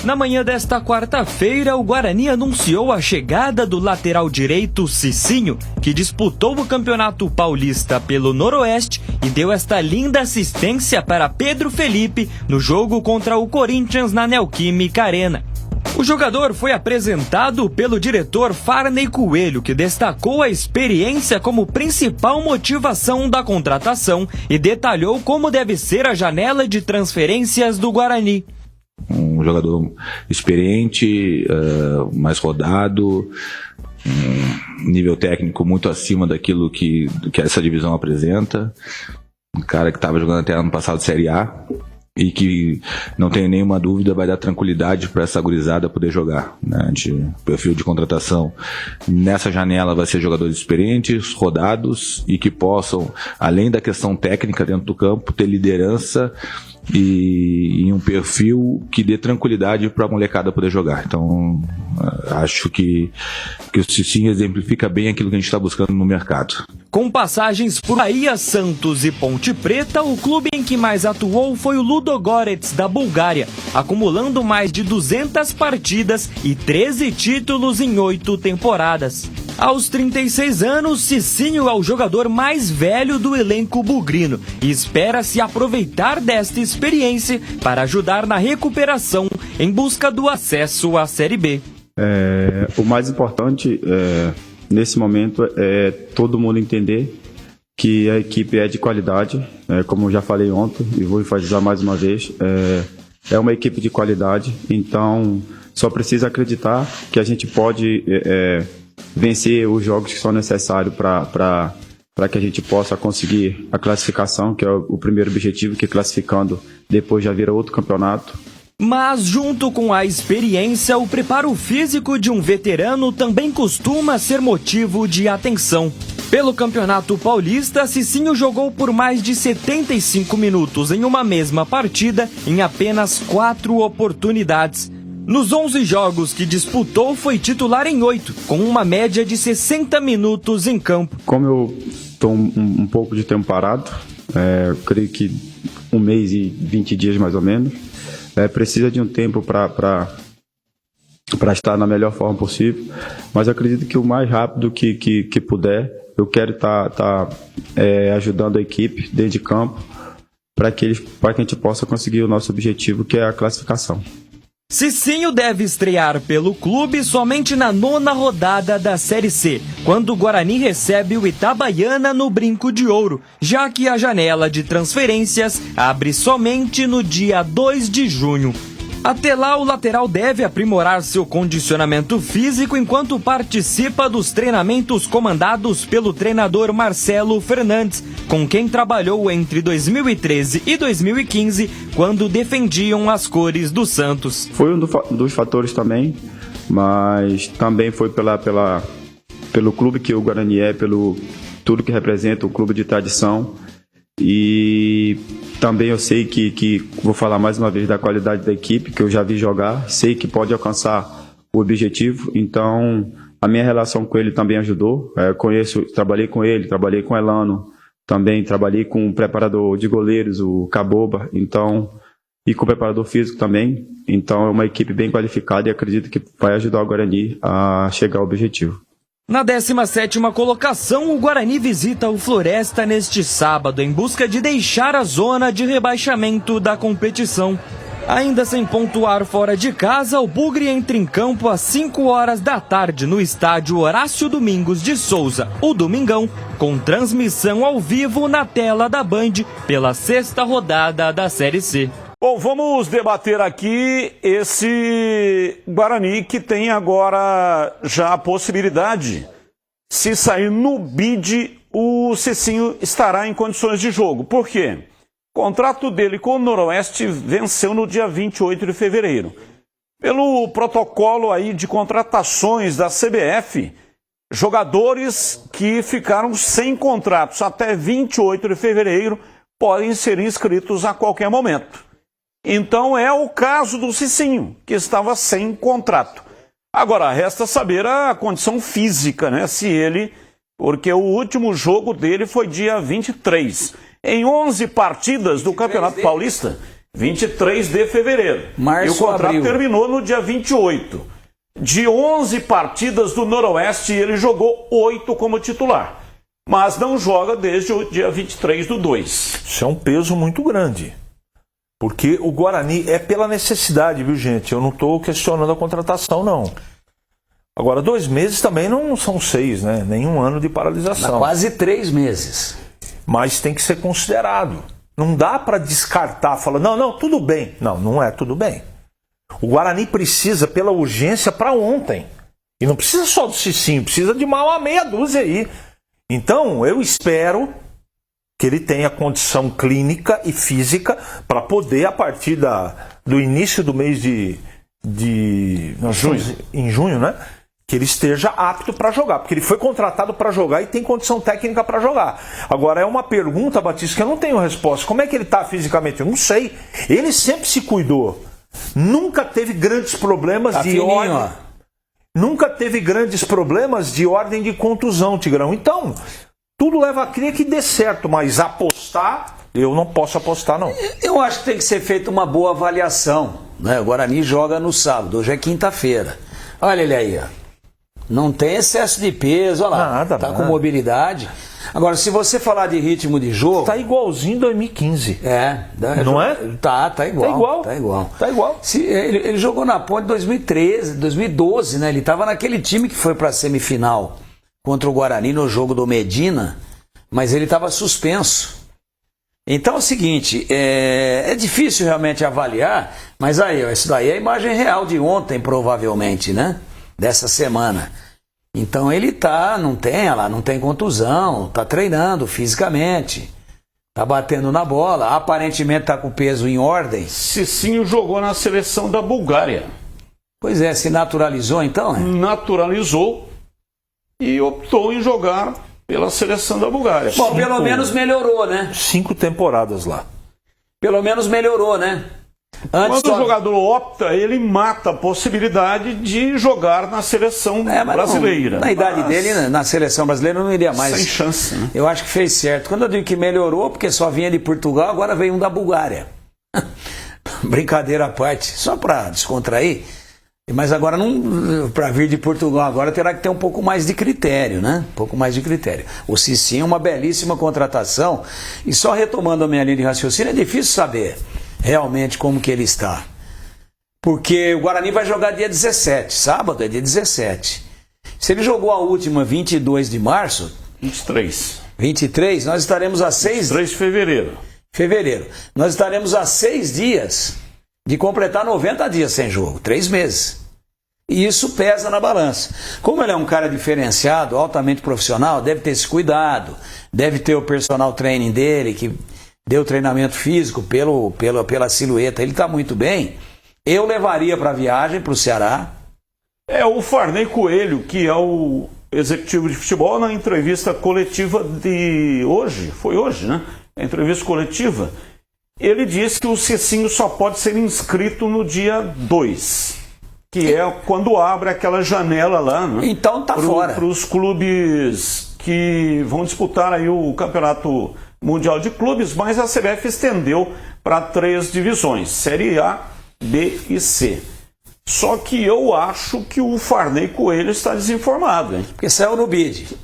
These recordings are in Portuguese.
Na manhã desta quarta-feira, o Guarani anunciou a chegada do lateral direito Cicinho, que disputou o Campeonato Paulista pelo Noroeste e deu esta linda assistência para Pedro Felipe no jogo contra o Corinthians na Neoquímica Arena. O jogador foi apresentado pelo diretor Farney Coelho, que destacou a experiência como principal motivação da contratação e detalhou como deve ser a janela de transferências do Guarani. Um jogador experiente, mais rodado, um nível técnico muito acima daquilo que essa divisão apresenta. Um cara que estava jogando até ano passado Série A e que, não tenho nenhuma dúvida, vai dar tranquilidade para essa gurizada poder jogar, né? O perfil de contratação nessa janela vai ser jogadores experientes, rodados e que possam, além da questão técnica dentro do campo, ter liderança e um perfil que dê tranquilidade para a molecada poder jogar. Então, acho que o Cicinho exemplifica bem aquilo que a gente está buscando no mercado. Com passagens por Bahia, Santos e Ponte Preta, o clube em que mais atuou foi o Ludogorets da Bulgária, acumulando mais de 200 partidas e 13 títulos em 8 temporadas. Aos 36 anos, Cicinho é o jogador mais velho do elenco bugrino e espera-se aproveitar desta experiência para ajudar na recuperação em busca do acesso à Série B. O mais importante nesse momento é todo mundo entender que a equipe é de qualidade, como eu já falei ontem e vou enfatizar mais uma vez, é uma equipe de qualidade, então só precisa acreditar que a gente pode vencer os jogos que são necessários para que a gente possa conseguir a classificação, que é o primeiro objetivo, que classificando depois já vira outro campeonato. Mas junto com a experiência, o preparo físico de um veterano também costuma ser motivo de atenção. Pelo Campeonato Paulista, Cicinho jogou por mais de 75 minutos em uma mesma partida em apenas 4 oportunidades. Nos 11 jogos que disputou, foi titular em 8, com uma média de 60 minutos em campo. Como eu estou um pouco de tempo parado, eu creio que 1 mês e 20 dias mais ou menos, precisa de um tempo para estar na melhor forma possível, mas acredito que o mais rápido que puder, eu quero estar ajudando a equipe dentro de campo para que a gente possa conseguir o nosso objetivo, que é a classificação. Cicinho deve estrear pelo clube somente na 9ª rodada da Série C, quando o Guarani recebe o Itabaiana no Brinco de Ouro, já que a janela de transferências abre somente no dia 2 de junho. Até lá, o lateral deve aprimorar seu condicionamento físico enquanto participa dos treinamentos comandados pelo treinador Marcelo Fernandes, com quem trabalhou entre 2013 e 2015, quando defendiam as cores do Santos. Foi um dos fatores também, mas também foi pelo clube que o Guarani pelo tudo que representa, o clube de tradição. E também eu sei que vou falar mais uma vez da qualidade da equipe, que eu já vi jogar, sei que pode alcançar o objetivo, então a minha relação com ele também ajudou. Trabalhei com ele, trabalhei com o Elano, também trabalhei com o preparador de goleiros, o Caboba, e com o preparador físico também, então é uma equipe bem qualificada e acredito que vai ajudar o Guarani a chegar ao objetivo. Na 17ª colocação, o Guarani visita o Floresta neste sábado em busca de deixar a zona de rebaixamento da competição. Ainda sem pontuar fora de casa, o Bugre entra em campo às 5 horas da tarde no estádio Horácio Domingos de Souza, o Domingão, com transmissão ao vivo na tela da Band pela 6ª rodada da Série C. Bom, vamos debater aqui esse Guarani que tem agora já a possibilidade, se sair no bid, o Cicinho estará em condições de jogo. Por quê? O contrato dele com o Noroeste venceu no dia 28 de fevereiro. Pelo protocolo aí de contratações da CBF, jogadores que ficaram sem contratos até 28 de fevereiro podem ser inscritos a qualquer momento. Então é o caso do Cicinho, que estava sem contrato. Agora, resta saber a condição física, né? Porque o último jogo dele foi dia 23. Em 11 partidas do Campeonato Paulista, 23 de fevereiro. Março, e o contrato abril. terminou no dia 28. De 11 partidas do Noroeste, ele jogou 8 como titular. Mas não joga desde o dia 23/2. Isso é um peso muito grande. Porque o Guarani é pela necessidade, viu, gente? Eu não estou questionando a contratação, não. Agora, 2 meses também não são 6, né? Nenhum ano de paralisação. Quase 3 meses. Mas tem que ser considerado. Não dá para descartar, falar, não, tudo bem. Não é tudo bem. O Guarani precisa, pela urgência, para ontem. E não precisa só do Cicinho, precisa de uma meia dúzia aí. Então, eu espero que ele tenha condição clínica e física para poder, a partir do início do mês de junho, né? Que ele esteja apto para jogar, porque ele foi contratado para jogar e tem condição técnica para jogar. Agora, é uma pergunta, Batista, que eu não tenho resposta. Como é que ele está fisicamente? Eu não sei. Ele sempre se cuidou. Nunca teve grandes problemas ordem. Nunca teve grandes problemas de ordem de contusão, Tigrão. Então, tudo leva a crer que dê certo, mas apostar, eu não posso apostar, não. Eu acho que tem que ser feita uma boa avaliação, né? O Guarani joga no sábado, hoje é quinta-feira. Olha ele aí, ó. Não tem excesso de peso, olha lá. Tá com mobilidade. Agora, se você falar de ritmo de jogo... Tá igualzinho 2015. Não é? Tá igual. Tá igual. Ele jogou na Ponte em 2013, 2012, né? Ele tava naquele time que foi pra semifinal contra o Guarani no jogo do Medina, mas ele tava suspenso. Então é o seguinte, é difícil realmente avaliar, mas aí, ó, isso daí é a imagem real de ontem, provavelmente, né? Dessa semana. Então ele não tem contusão, tá treinando fisicamente, tá batendo na bola, aparentemente tá com o peso em ordem. Cicinho jogou na seleção da Bulgária. Pois é, se naturalizou então? Naturalizou e optou em jogar pela seleção da Bulgária. Bom, pelo menos melhorou, né? 5 temporadas lá. Pelo menos melhorou, né? Quando o jogador opta, ele mata a possibilidade de jogar na seleção brasileira. Na idade dele, na seleção brasileira, não iria mais. Sem chance, né? Eu acho que fez certo. Quando eu digo que melhorou, porque só vinha de Portugal, agora veio um da Bulgária. Brincadeira à parte, só para descontrair. Mas agora, para vir de Portugal agora, terá que ter um pouco mais de critério, né? Um pouco mais de critério. O Cicinho é uma belíssima contratação. E só retomando a minha linha de raciocínio, é difícil saber realmente como que ele está. Porque o Guarani vai jogar dia 17, sábado é dia 17. Se ele jogou a última 22 de março... 23, nós estaremos a 6... 23 de fevereiro. Nós estaremos a 6 dias de completar 90 dias sem jogo, 3 meses. E isso pesa na balança. Como ele é um cara diferenciado, altamente profissional, deve ter esse cuidado, deve ter o personal training dele, que deu treinamento físico pela silhueta, ele está muito bem. Eu levaria para a viagem, para o Ceará. O Farney Coelho, que é o executivo de futebol, na entrevista coletiva de hoje, foi hoje, né? A entrevista coletiva, ele disse que o Cicinho só pode ser inscrito no dia 2, que é quando abre aquela janela lá, né? Então tá fora. Para os clubes que vão disputar aí o Campeonato Mundial de Clubes, mas a CBF estendeu para 3 divisões, Série A, B e C. Só que eu acho que o Farney Coelho está desinformado, hein? Porque saiu no BID.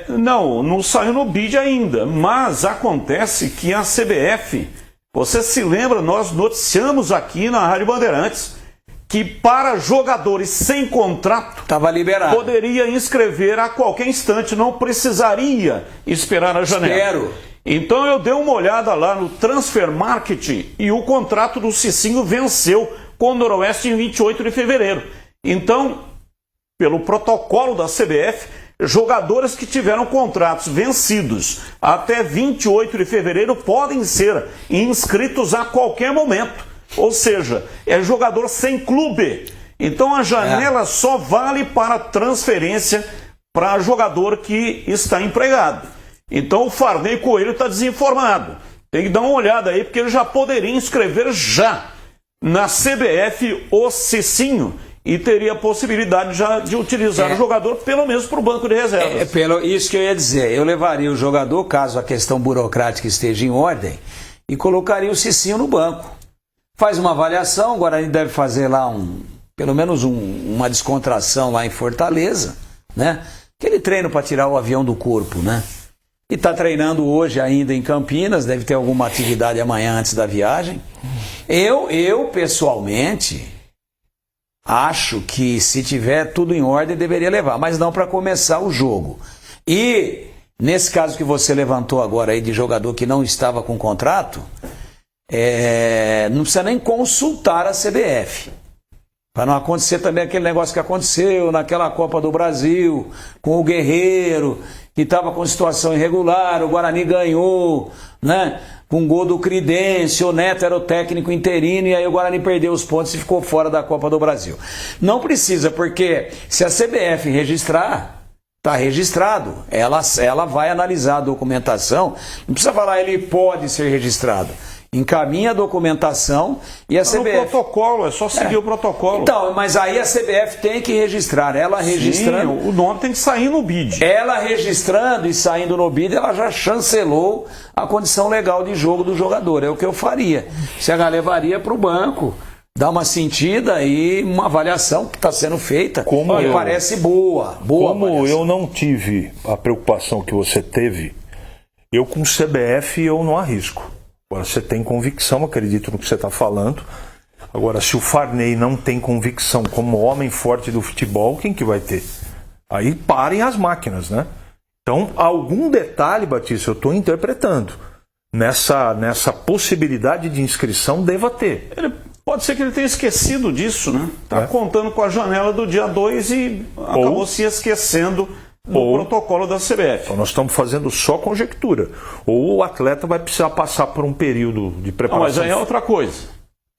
Não saiu no BID ainda, mas acontece que a CBF, você se lembra, nós noticiamos aqui na Rádio Bandeirantes, que para jogadores sem contrato, estava liberado, poderia inscrever a qualquer instante, não precisaria esperar a janela. Então eu dei uma olhada lá no Transfer Market e o contrato do Cicinho venceu com o Noroeste em 28 de fevereiro. Então, pelo protocolo da CBF, jogadores que tiveram contratos vencidos até 28 de fevereiro podem ser inscritos a qualquer momento. Ou seja, é jogador sem clube. Então a janela só vale para transferência para jogador que está empregado. Então o Farney Coelho está desinformado. Tem que dar uma olhada aí, porque ele já poderia inscrever já na CBF o Cicinho e teria a possibilidade já de utilizar o jogador, pelo menos para o banco de reservas. Isso que eu ia dizer. Eu levaria o jogador, caso a questão burocrática esteja em ordem, e colocaria o Cicinho no banco. faz uma avaliação, o Guarani deve fazer lá pelo menos uma descontração lá em Fortaleza, né? Aquele treino para tirar o avião do corpo, né? E está treinando hoje ainda em Campinas, deve ter alguma atividade amanhã antes da viagem. Eu pessoalmente, acho que se tiver tudo em ordem deveria levar, mas não para começar o jogo. E nesse caso que você levantou agora aí de jogador que não estava com contrato, não precisa nem consultar a CBF. Para não acontecer também aquele negócio que aconteceu naquela Copa do Brasil, com o Guerreiro, que estava com situação irregular, o Guarani ganhou, né? Com gol do Cridêncio, o Neto era o técnico interino, e aí o Guarani perdeu os pontos e ficou fora da Copa do Brasil. Não precisa, porque se a CBF registrar, está registrado, ela vai analisar a documentação, não precisa falar ele pode ser registrado. Encaminha a documentação e a CBF... No protocolo, é só seguir o protocolo. Então, mas aí a CBF tem que registrar. Ela registrando... Sim, o nome tem que sair no BID. Ela registrando e saindo no BID, ela já chancelou a condição legal de jogo do jogador. É o que eu faria. CH levaria para o banco, dar uma sentida e uma avaliação que está sendo feita. Me parece boa. Como avaliação. eu não tive a preocupação que você teve, eu com CBF eu não arrisco. Agora, você tem convicção, acredito no que você está falando. Agora, se o Farney não tem convicção como homem forte do futebol, quem que vai ter? Aí parem as máquinas, né? Então, algum detalhe, Batista, eu estou interpretando. Nessa possibilidade de inscrição, deva ter. Pode ser que ele tenha esquecido disso, né? Está contando com a janela do dia 2 e acabou se esquecendo do protocolo da CBF. Então nós estamos fazendo só conjectura. Ou o atleta vai precisar passar por um período de preparação. Mas aí é outra coisa.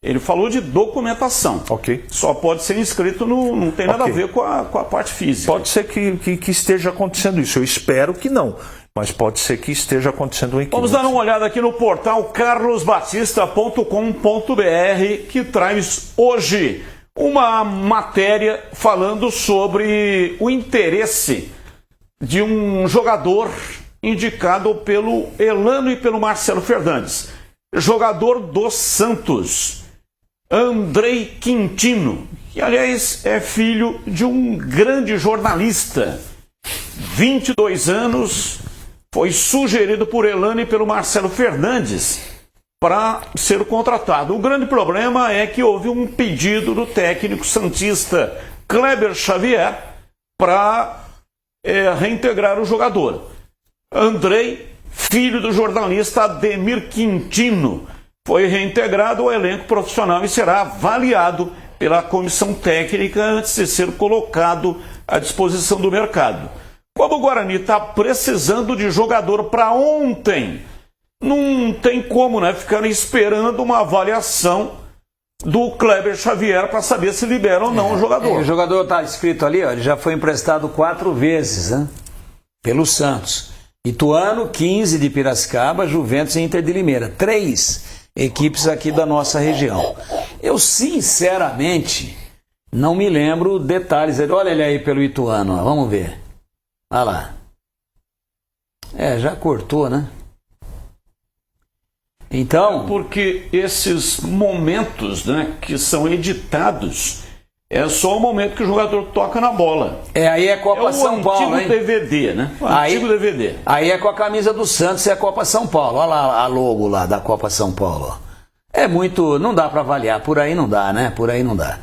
Ele falou de documentação. Ok. Só pode ser inscrito, não tem nada a ver com a parte física. Pode ser que esteja acontecendo isso. Eu espero que não. Mas pode ser que esteja acontecendo um equívoco. Vamos dar uma olhada aqui no portal carlosbatista.com.br, que traz hoje uma matéria falando sobre o interesse de um jogador indicado pelo Elano e pelo Marcelo Fernandes. Jogador do Santos, Andrei Quintino, que aliás é filho de um grande jornalista, 22 anos, foi sugerido por Elano e pelo Marcelo Fernandes para ser contratado. O grande problema é que houve um pedido do técnico santista Kleber Xavier para reintegrar o jogador. Andrei, filho do jornalista Ademir Quintino, foi reintegrado ao elenco profissional e será avaliado pela comissão técnica antes de ser colocado à disposição do mercado. Como o Guarani está precisando de jogador para ontem, não tem como, né, ficar esperando uma avaliação do Kleber Xavier para saber se libera ou não o jogador. O jogador está escrito ali, ele já foi emprestado 4 vezes, né, pelo Santos. Ituano, 15 de Piracicaba, Juventus e Inter de Limeira. 3 equipes aqui da nossa região. Eu, sinceramente, não me lembro detalhes. Olha ele aí pelo Ituano, ó, vamos ver. Olha lá. Já cortou, né? Então... Porque esses momentos, né, que são editados, é só o momento que o jogador toca na bola. Aí é Copa São Paulo, hein? O antigo DVD, né? O antigo DVD. Aí é com a camisa do Santos e é a Copa São Paulo. Olha lá a logo lá da Copa São Paulo. É muito... Não dá para avaliar. Por aí não dá, né? Por aí não dá.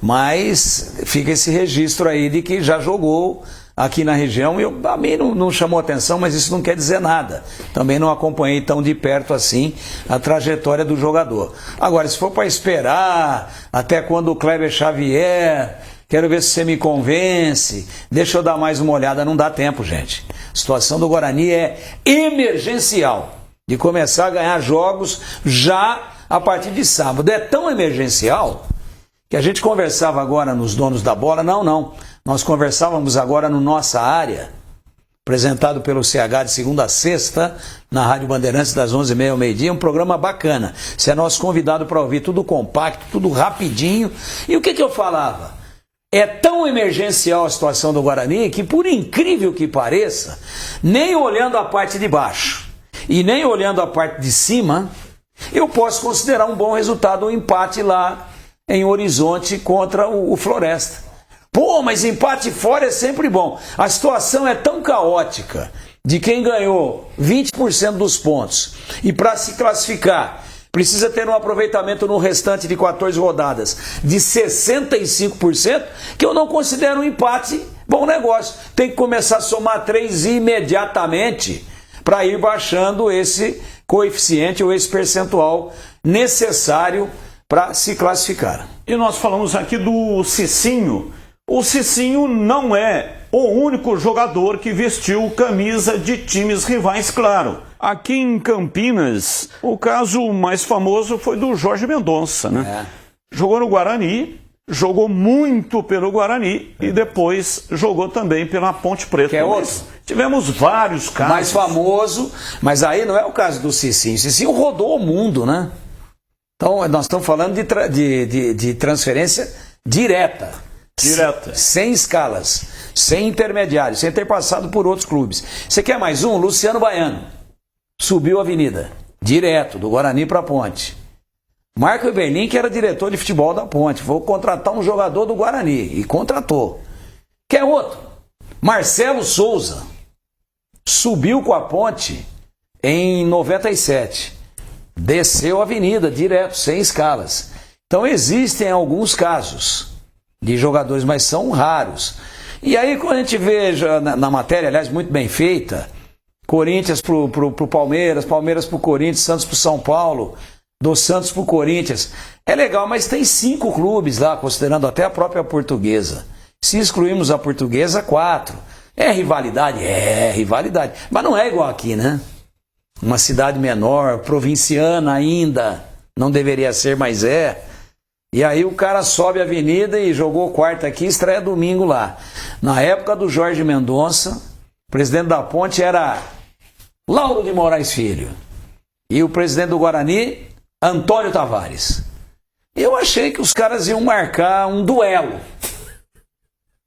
Mas fica esse registro aí de que já jogou aqui na região. A mim não chamou atenção, mas isso não quer dizer nada. Também não acompanhei tão de perto assim a trajetória do jogador. Agora, se for para esperar até quando o Kleber Xavier, quero ver se você me convence, deixa eu dar mais uma olhada, não dá tempo, gente. A situação do Guarani é emergencial, de começar a ganhar jogos já a partir de sábado. É tão emergencial que a gente conversava agora nos donos da bola, não. Nós conversávamos agora no Nossa Área, apresentado pelo CH de segunda a sexta, na Rádio Bandeirantes das 11h30 ao meio-dia, um programa bacana. Você é nosso convidado para ouvir, tudo compacto, tudo rapidinho. E o que eu falava? É tão emergencial a situação do Guarani que, por incrível que pareça, nem olhando a parte de baixo e nem olhando a parte de cima, eu posso considerar um bom resultado um empate lá em Horizonte contra o Floresta. Pô, mas empate fora é sempre bom. A situação é tão caótica de quem ganhou 20% dos pontos e para se classificar precisa ter um aproveitamento no restante de 14 rodadas de 65%, que eu não considero um empate bom negócio. Tem que começar a somar 3 imediatamente para ir baixando esse coeficiente ou esse percentual necessário para se classificar. E nós falamos aqui do Cicinho. O Cicinho não é o único jogador que vestiu camisa de times rivais, claro. Aqui em Campinas, o caso mais famoso foi do Jorge Mendonça, né? Jogou no Guarani, jogou muito pelo Guarani e depois jogou também pela Ponte Preta. Que é outro. Tivemos vários casos. Mais famoso, mas aí não é o caso do Cicinho. Cicinho rodou o mundo, né? Então, nós estamos falando de transferência direta. Direta. Sem escalas, sem intermediários, sem ter passado por outros clubes. Você quer mais um? Luciano Baiano. Subiu a avenida, direto, do Guarani para a Ponte. Marco Eberlin, que era diretor de futebol da Ponte, vou contratar um jogador do Guarani. E contratou. Quer outro? Marcelo Souza. Subiu com a Ponte em 97. Desceu a avenida, direto, sem escalas. Então existem alguns casos de jogadores, mas são raros. E aí quando a gente vê na matéria, aliás, muito bem feita, Corinthians pro Palmeiras, Palmeiras pro Corinthians, Santos pro São Paulo, do Santos pro Corinthians, é legal, mas tem 5 clubes lá, considerando até a própria Portuguesa. Se excluirmos a Portuguesa, 4. É rivalidade? É rivalidade. Mas não é igual aqui, né? Uma cidade menor, provinciana ainda, não deveria ser, mas é. E aí o cara sobe a avenida e jogou quarta aqui, estreia domingo lá. Na época do Jorge Mendonça, o presidente da Ponte era Lauro de Moraes Filho. E o presidente do Guarani, Antônio Tavares. Eu achei que os caras iam marcar um duelo.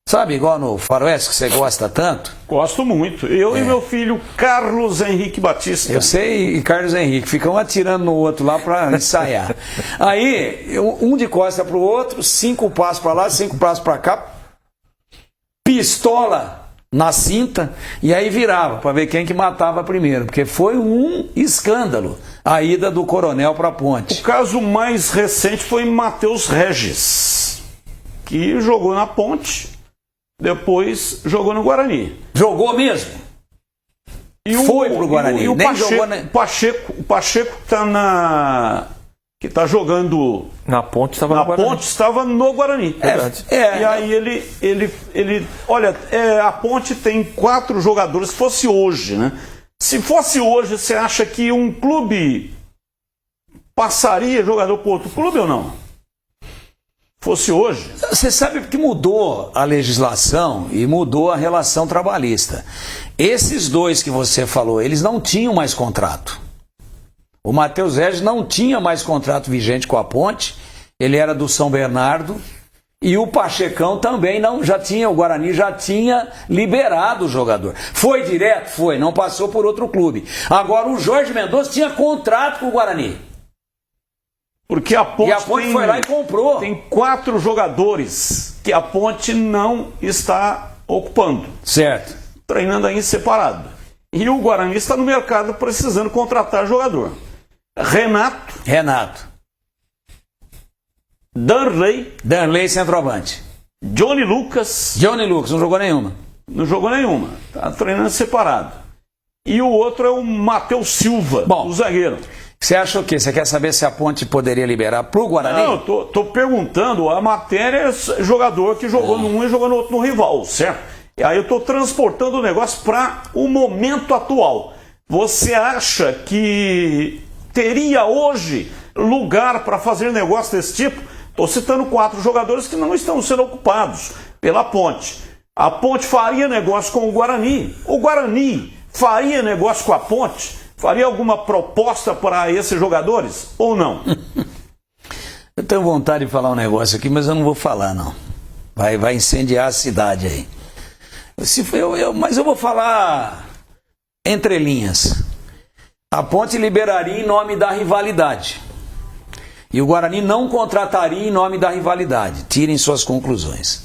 Sabe, igual no Faroeste, que você gosta tanto? Gosto muito. Eu e meu filho Carlos Henrique Batista. Eu sei, e Carlos Henrique, ficam atirando no outro lá para ensaiar. Aí, um de costa pro outro, 5 passos para lá, 5 passos para cá, pistola na cinta, e aí virava para ver quem que matava primeiro, porque foi um escândalo a ida do Coronel para a Ponte. O caso mais recente foi Matheus Regis, que jogou na Ponte, depois jogou no Guarani. Jogou mesmo? E foi pro Guarani. E o Nem Pacheco, jogou, né? o Pacheco que tá jogando Na Ponte estava na no Guarani. Ponte, estava no Guarani. E aí ele olha, a Ponte tem 4 jogadores. Se fosse hoje, né? Se fosse hoje, você acha que um clube passaria jogador para outro clube ou não? Fosse hoje. Você sabe que mudou a legislação e mudou a relação trabalhista. Esses 2 que você falou, eles não tinham mais contrato. O Matheus Regis não tinha mais contrato vigente com a Ponte, ele era do São Bernardo, e o Pachecão também não, já tinha, o Guarani já tinha liberado o jogador. Foi direto? Foi, não passou por outro clube. Agora o Jorge Mendonça tinha contrato com o Guarani. Porque a Ponte, foi lá e comprou. Tem 4 jogadores que a Ponte não está ocupando. Certo. Treinando aí separado. E o Guarani está no mercado precisando contratar jogador. Renato. Danley, centroavante. Johnny Lucas, não jogou nenhuma. Não jogou nenhuma. Está treinando separado. E o outro é o Matheus Silva, o zagueiro. Você acha o quê? Você quer saber se a Ponte poderia liberar pro Guarani? Não, eu tô perguntando. A matéria é jogador que jogou num e jogou no outro no rival, certo? E aí eu tô transportando o negócio para o momento atual. Você acha que teria hoje lugar para fazer negócio desse tipo? Estou citando 4 jogadores que não estão sendo ocupados pela Ponte. A Ponte faria negócio com o Guarani. O Guarani faria negócio com a Ponte? Faria alguma proposta para esses jogadores ou não? Eu tenho vontade de falar um negócio aqui, mas eu não vou falar, não. Vai incendiar a cidade aí. Mas eu vou falar entre linhas. A Ponte liberaria em nome da rivalidade. E o Guarani não contrataria em nome da rivalidade. Tirem suas conclusões.